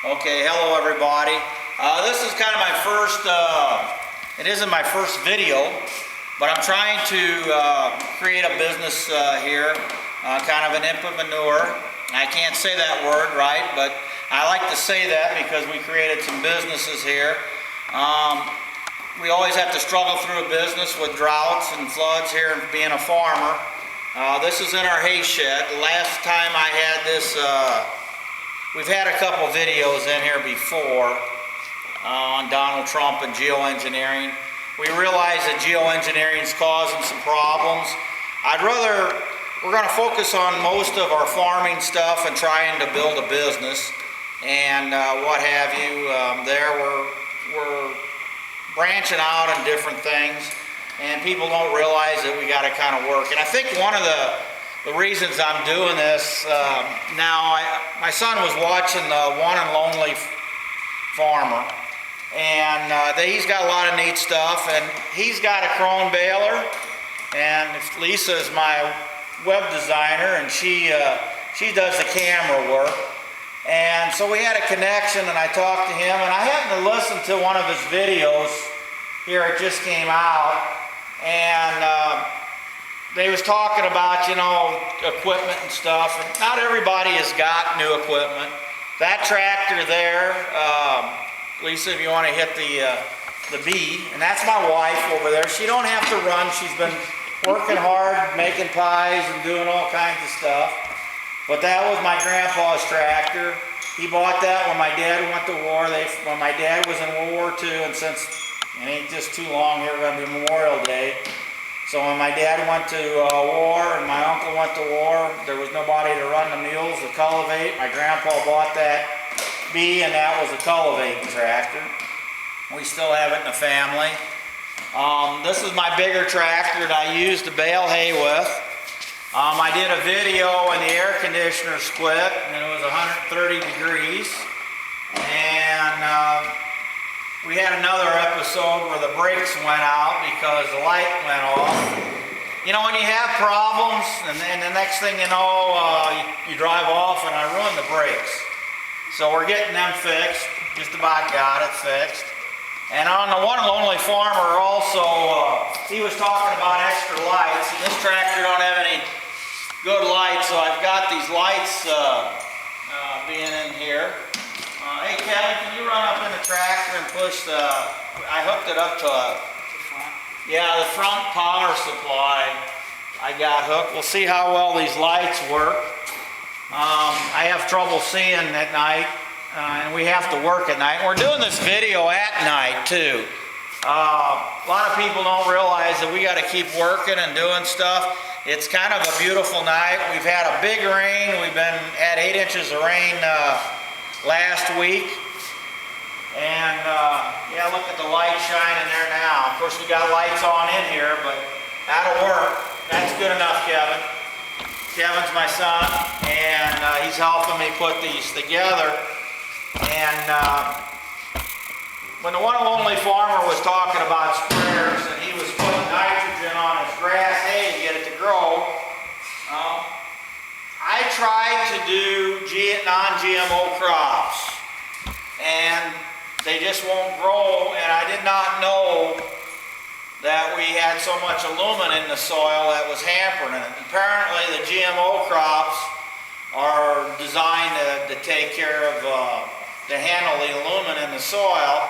Okay, hello everybody. This is kind of my first, it isn't my first video, but I'm trying to create a business here, kind of an implementeur. I can't say that word right, but I like to say that because we created some businesses here. We always have to struggle through a business with droughts and floods here and being a farmer. This is in our hay shed. The last time I had this, we've had a couple videos in here before on Donald Trump and geoengineering. We realize that geoengineering is causing some problems. We're going to focus on most of our farming stuff and trying to build a business and what have you. We're branching out on different things, and people don't realize that we got to kind of work. And I think one of the reasons I'm doing this now, my son was watching the One and Lonely Farmer, and he's got a lot of neat stuff, and he's got a Krone baler, and Lisa is my web designer, and she does the camera work. And so we had a connection, and I talked to him, and I happened to listen to one of his videos here. It just came out, and they was talking about, you know, equipment and stuff, and not everybody has got new equipment. That tractor there, Lisa, if you want to hit the B, and that's my wife over there. She don't have to run. She's been working hard, making pies and doing all kinds of stuff. But that was my grandpa's tractor. He bought that when my dad went to war. When my dad was in World War II, and since it ain't just too long here, we're going to be Memorial Day. So when my dad went to war and my uncle went to war, there was nobody to run the mules, the cultivate. My grandpa bought that B, and that was a cultivating tractor. We still have it in the family. This is my bigger tractor that I use to bale hay with. I did a video when the air conditioner split, and it was 130 degrees. And we had another episode where the brakes went out because the light went off. You know, when you have problems, and then the next thing you know, you drive off and I ruined the brakes. So we're getting them fixed. Just about got it fixed. And on the One and Lonely Farmer also, he was talking about extra lights. And this tractor don't have any good lights, so I've got these lights being in here. Hey Kevin, can you run up in the tractor and push I hooked it up to the front power supply I got hooked. We'll see how well these lights work. I have trouble seeing at night, and we have to work at night. We're doing this video at night too. A lot of people don't realize that we got to keep working and doing stuff. It's kind of a beautiful night. We've had a big rain. We've had 8 inches of rain last week. And yeah, look at the light shining there now. Of course, we got lights on in here, but that'll work. That's good enough, Kevin. Kevin's my son, and he's helping me put these together. And when the One and Lonely Farmer was talking about sprayers, and he was putting nitrogen on his grass hay to get it to grow, I tried to do non-GMO crops, and they just won't grow, and I did not know that we had so much aluminum in the soil that was hampering it. Apparently the GMO crops are designed to take care of, to handle the aluminum in the soil,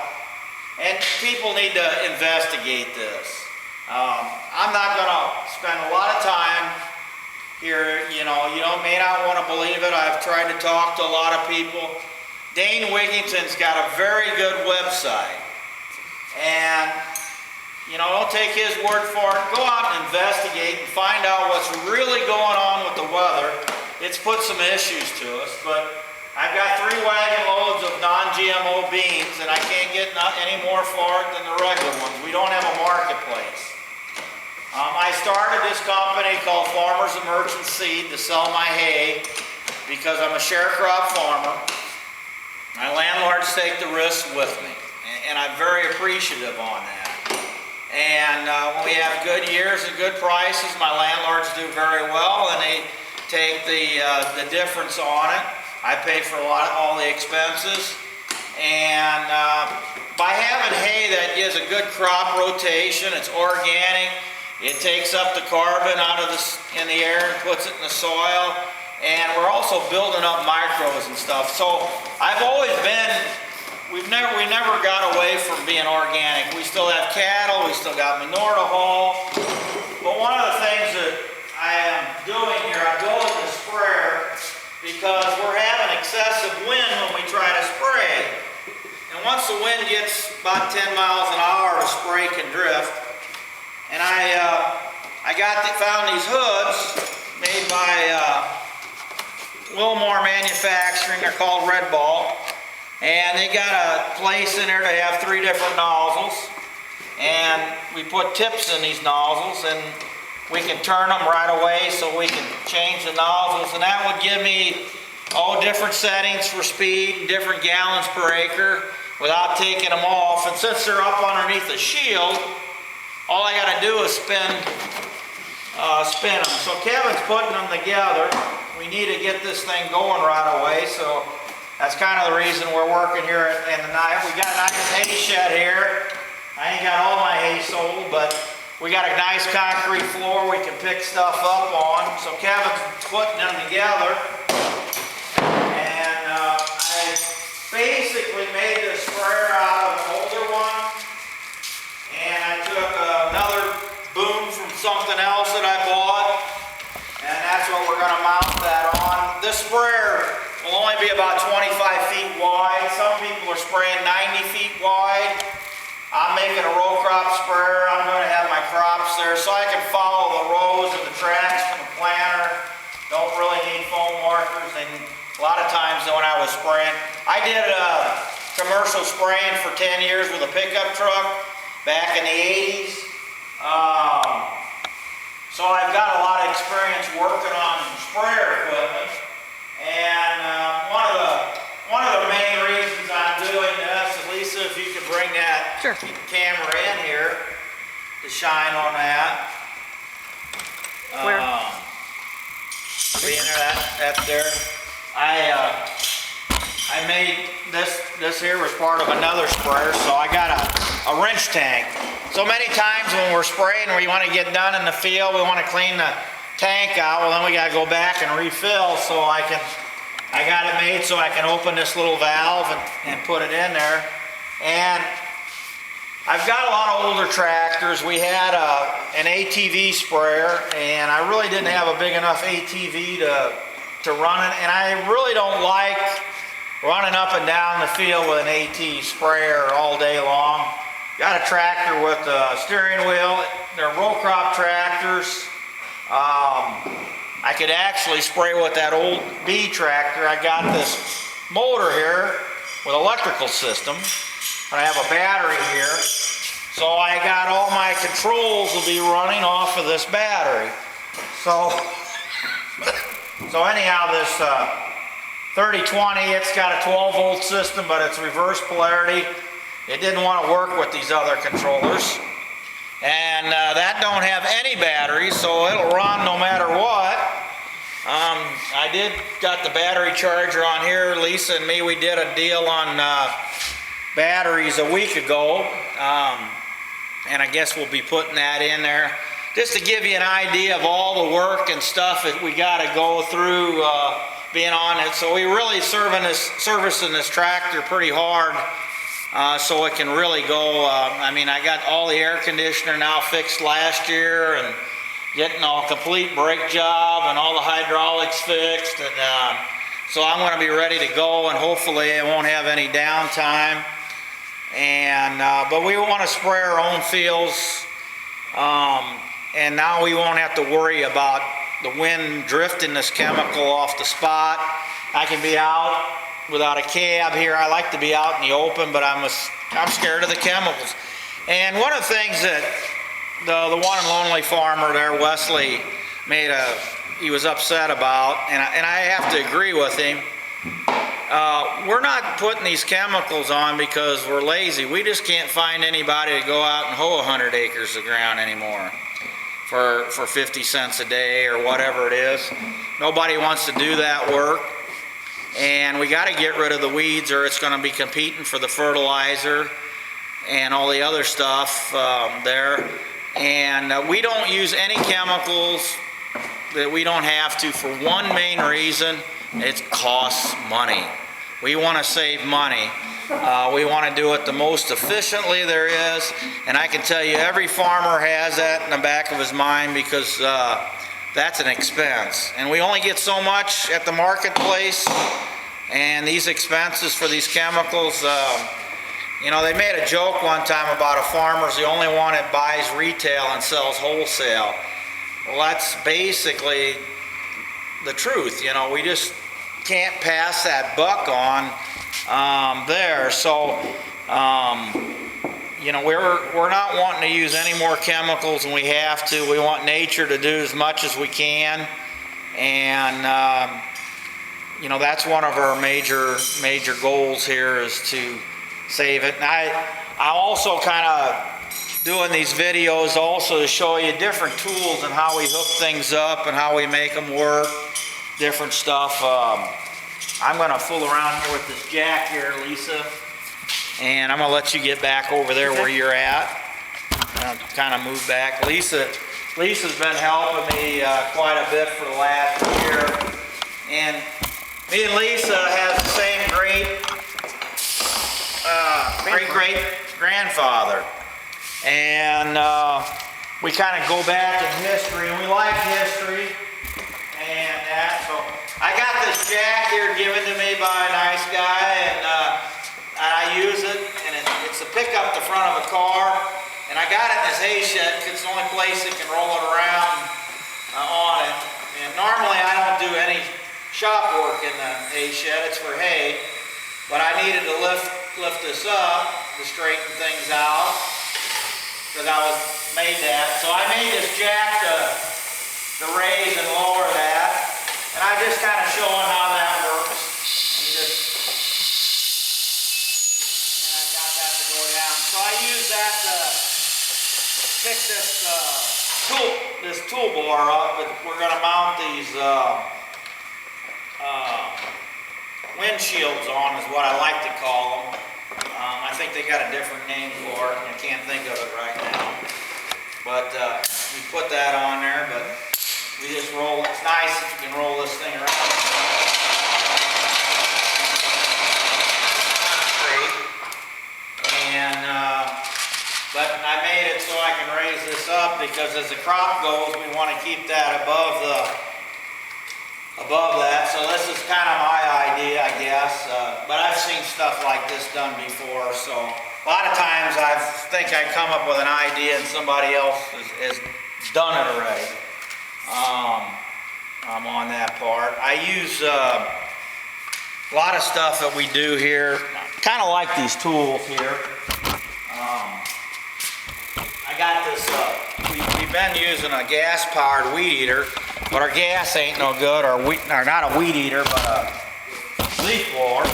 and people need to investigate this. I'm not going to spend a lot of time here. You know, may not want to believe it. I've tried to talk to a lot of people. Dane Wigington's got a very good website, and you know, don't take his word for it. Go out and investigate and find out what's really going on with the weather. It's put some issues to us, but I've got 3 wagon loads of non-GMO beans, and I can't get any more for it than the regular ones. We don't have a marketplace. I started this company called Farmers and Merchants Seed to sell my hay because I'm a sharecrop farmer. My landlords take the risk with me, and I'm very appreciative on that. And when we have good years and good prices, my landlords do very well, and they take the difference on it. I pay for all the expenses. And by having hay that gives a good crop rotation, it's organic, it takes up the carbon out of in the air and puts it in the soil. And we're also building up microbes and stuff. So I've always been, we never got away from being organic. We still have cattle, we still got manure to haul. But one of the things that I am doing here, I'm building the sprayer because we're having excessive wind when we try to spray. And once the wind gets about 10 miles an hour, the spray can drift. And I found these hoods made by Wilmore Manufacturing. They're called Red Ball, and they got a place in there to have 3 different nozzles, and we put tips in these nozzles and we can turn them right away so we can change the nozzles, and that would give me all different settings for speed and different gallons per acre without taking them off. And since they're up underneath the shield, all I got to do is spin them. So Kevin's putting them together. We need to get this thing going right away, so that's kind of the reason we're working here in the night. We got a nice hay shed here. I ain't got all my hay sold, but we got a nice concrete floor we can pick stuff up on. So Kevin's putting them together. And I basically made this sprayer out of an older one. And I took another boom from something else that I bought. And that's what we're going to mount that on. This sprayer will only be about 25 feet wide. Some people are spraying 90 feet wide. I'm making a row crop sprayer. I'm going to have my crops there so I can follow the rows and the tracks from the planter. Don't really need foam markers. And a lot of times when I was spraying, I did commercial spraying for 10 years with a pickup truck back in the 80s. So I've got a lot of experience working on sprayer equipment. And one of the main reasons I'm doing this, Lisa, if you could bring that Sure. camera in here to shine on that. Where? Being there, that's there. I made this here was part of another sprayer, so I got a wrench tank. So many times when we're spraying, we want to get done in the field, we want to clean the tank out, well then we got to go back and refill. So I got it made so I can open this little valve and put it in there. And I've got a lot of older tractors. We had an ATV sprayer, and I really didn't have a big enough ATV to run it, and I really don't like running up and down the field with an AT sprayer all day long. Got a tractor with a steering wheel. They're row crop tractors. I could actually spray with that old B tractor. I got this motor here with electrical system, and I have a battery here. So I got all my controls will be running off of this battery. So anyhow, this 3020, it's got a 12 volt system, but it's reverse polarity. It didn't want to work with these other controllers. And that don't have any batteries, so it'll run no matter what. I did got the battery charger on here. Lisa and me, we did a deal on batteries a week ago. And I guess we'll be putting that in there just to give you an idea of all the work and stuff that we got to go through being on it. So we really servicing this tractor pretty hard so it can really go. I mean, I got all the air conditioner now fixed last year and getting all complete brake job and all the hydraulics fixed. And so I'm going to be ready to go, and hopefully it won't have any downtime. And but we want to spray our own fields, and now we won't have to worry about the wind drifting this chemical off the spot. I can be out without a cab here. I like to be out in the open, but I'm scared of the chemicals. And one of the things that the one and lonely farmer there, Wesley, he was upset about, and I have to agree with him. We're not putting these chemicals on because we're lazy. We just can't find anybody to go out and hoe 100 acres of ground anymore for 50 cents a day or whatever it is. Nobody wants to do that work. and we got to get rid of the weeds or it's going to be competing for the fertilizer and all the other stuff there. And we don't use any chemicals that we don't have to for one main reason: it costs money. We want to save money. We want to do it the most efficiently there is, and I can tell you every farmer has that in the back of his mind, because that's an expense, and we only get so much at the marketplace. And these expenses for these chemicals, you know, they made a joke one time about a farmer's the only one that buys retail and sells wholesale. Well, that's basically the truth. You know, we just can't pass that buck on there. So, you know, we're not wanting to use any more chemicals than we have to. We want nature to do as much as we can, and you know, that's one of our major goals here, is to save it. And I also kind of doing these videos also to show you different tools and how we hook things up and how we make them work, different stuff. I'm going to fool around here with this jack here, Lisa, and I'm going to let you get back over there where you're at. I'll kind of move back. Lisa's been helping me quite a bit for the last year, and me and Lisa has the same great grandfather, and we kind of go back in history, and we like history and that. So I got this jack here given to me by a nice guy, and I use it, and it's to pick up the front of a car, and I got it in this hay shed because it's the only place that can roll it around on it. And normally I don't do any shop work in the hay shed, it's for hay, but I needed to lift this up to straighten things out, because I was made that. So I made this jack to raise and lower that, and I just kind of showing how that works. And I got that to go down. So I use that to pick this toolbar up, but we're going to mount these windshields on, is what I like to call them. I think they got a different name for it, and I can't think of it right now. But we put that on there, but we just roll. It's nice if you can roll this thing around. And but I made it so I can raise this up, because as the crop goes, we want to keep that above that. So this is kind of my idea, I guess, but I've seen stuff like this done before, so a lot of times I think I come up with an idea and somebody else has done it already. I'm on that part. I use a lot of stuff that we do here, kind of like these tools here. I got this, we've been using a gas-powered weed eater, but our gas ain't no good, or not a weed eater, but a leaf blower.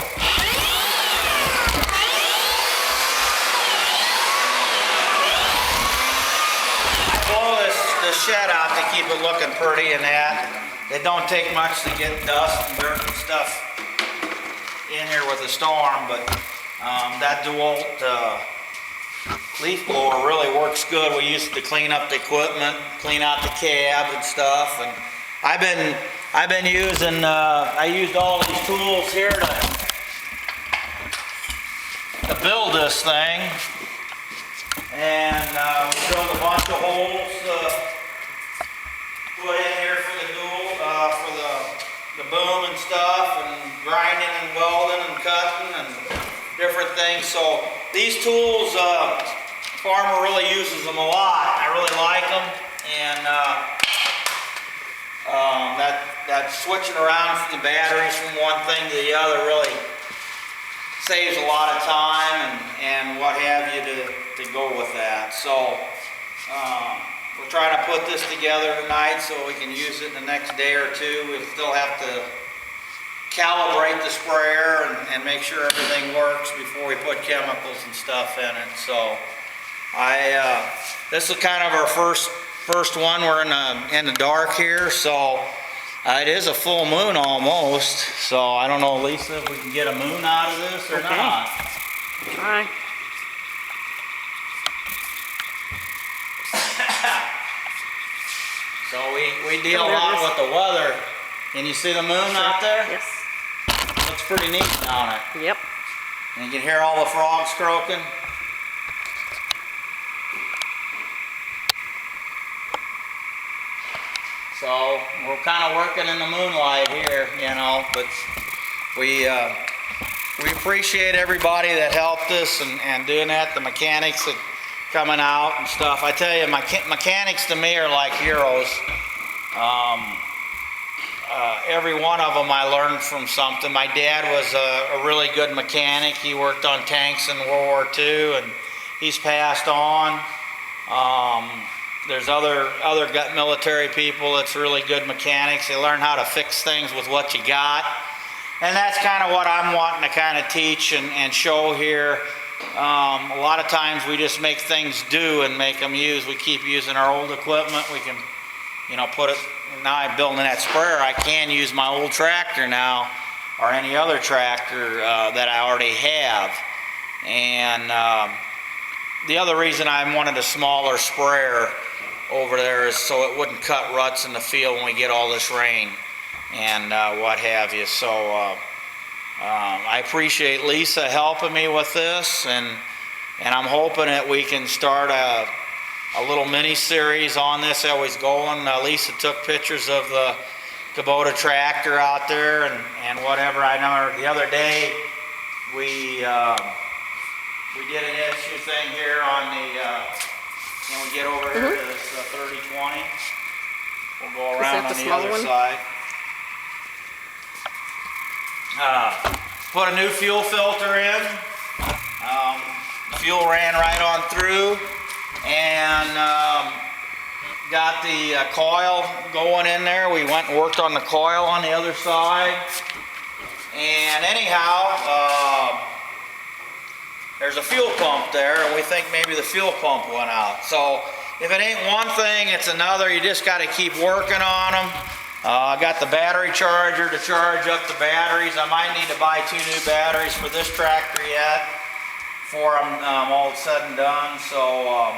I blow this shed out to keep it looking pretty and that. It don't take much to get dust and dirt and stuff in here with a storm, but that DeWalt leaf blower really works good. We use it to clean up the equipment, clean out the cab and stuff. And I've been using, I used all these tools here to build this thing. And we drilled a bunch of holes put in here for the the boom and stuff, and grinding and welding and cutting and different things. So these tools, farmer really uses them a lot. I really like them, and that switching around the batteries from one thing to the other really saves a lot of time and what have you to go with that. So we're trying to put this together tonight so we can use it the next day or two. We still have to calibrate the sprayer and make sure everything works before we put chemicals and stuff in it. So this is kind of our first one. We're in the dark here, so It is a full moon almost, so I don't know, Lisa, if we can get a moon out of this or Okay. not. Try. So we deal a Oh, there it lot is. with the weather. Can you see the moon out there? Yes. Looks pretty neat on it. Yep. And you can hear all the frogs croaking. So we're kind of working in the moonlight here, you know, but we appreciate everybody that helped us and doing that, the mechanics that coming out and stuff. I tell you, mechanics to me are like heroes. Every one of them I learned from something. My dad was a really good mechanic. He worked on tanks in World War II, and he's passed on. There's other military people that's really good mechanics. They learn how to fix things with what you got. And that's kind of what I'm wanting to kind of teach and show here. A lot of times we just make things do and make them use. We keep using our old equipment. We can, you know, put it, now I'm building that sprayer, I can use my old tractor now or any other tractor that I already have. And the other reason I wanted a smaller sprayer over there is so it wouldn't cut ruts in the field when we get all this rain and what have you. So I appreciate Lisa helping me with this, and I'm hoping that we can start a little mini series on this. Always going. Lisa took pictures of the Kubota tractor out there and whatever. I know the other day we did an issue thing here on the when we get over here to this 3020. We'll go around that on the the small other one? side. Put a new fuel filter in. Fuel ran right on through, and got the coil going in there. We went and worked on the coil on the other side. And anyhow, there's a fuel pump there, and we think maybe the fuel pump went out. So if it ain't one thing, it's another. You just got to keep working on them. I got the battery charger to charge up the batteries. I might need to buy 2 new batteries for this tractor yet before I'm all said and done. So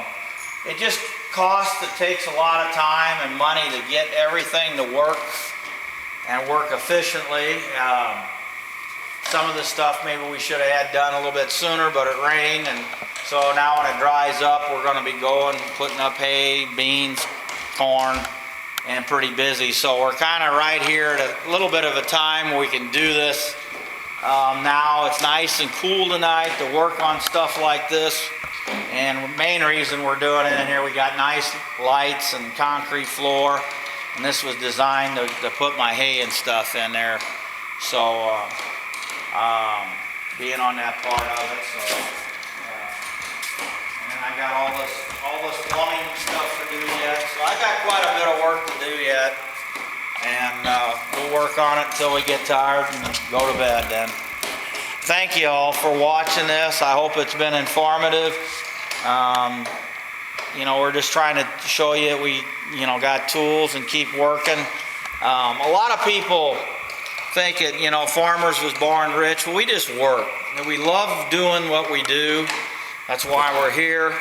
it just it takes a lot of time and money to get everything to work and work efficiently. Some of the stuff maybe we should have had done a little bit sooner, but it rained, and so now when it dries up, we're going to be going, putting up hay, beans, corn, and pretty busy. So we're kind of right here at a little bit of a time where we can do this. Now it's nice and cool tonight to work on stuff like this, and the main reason we're doing it in here, we got nice lights and concrete floor, and this was designed to put my hay and stuff in there. So being on that part of it, so and then I got all this plumbing stuff to do yet, so I got quite a bit of work to do yet, and we'll work on it until we get tired and go to bed then. Thank you all for watching this. I hope it's been informative. You know, we're just trying to show you we, you know, got tools and keep working. A lot of people think it, you know, farmers was born rich. Well, we just work. And we love doing what we do. That's why we're here.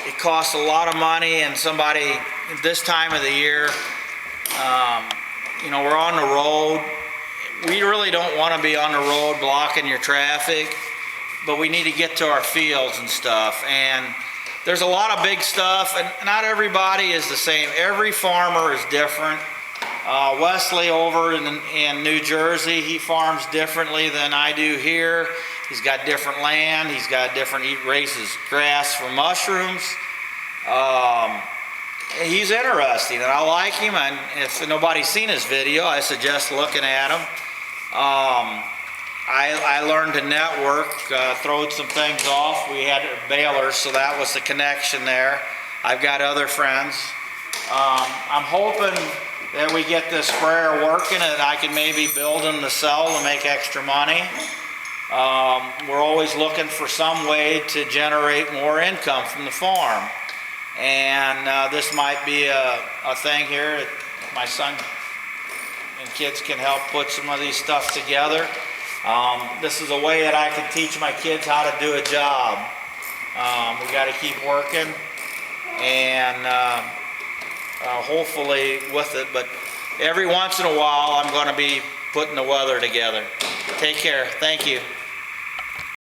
It costs a lot of money, and somebody this time of the year, you know, we're on the road. We really don't want to be on the road blocking your traffic, but we need to get to our fields and stuff. And there's a lot of big stuff, and not everybody is the same. Every farmer is different. Wesley over in New Jersey, he farms differently than I do here. He's got different land. He's got different, he raises grass for mushrooms. He's interesting, and I like him. And if nobody's seen his video, I suggest looking at him. I learned to network, throwed some things off. We had balers, so that was the connection there. I've got other friends. I'm hoping that we get this sprayer working and I can maybe build them to sell to make extra money. We're always looking for some way to generate more income from the farm. And this might be a thing here that my son and kids can help put some of these stuff together. This is a way that I can teach my kids how to do a job. We got to keep working and hopefully with it, but every once in a while I'm going to be putting the weather together. Take care. Thank you.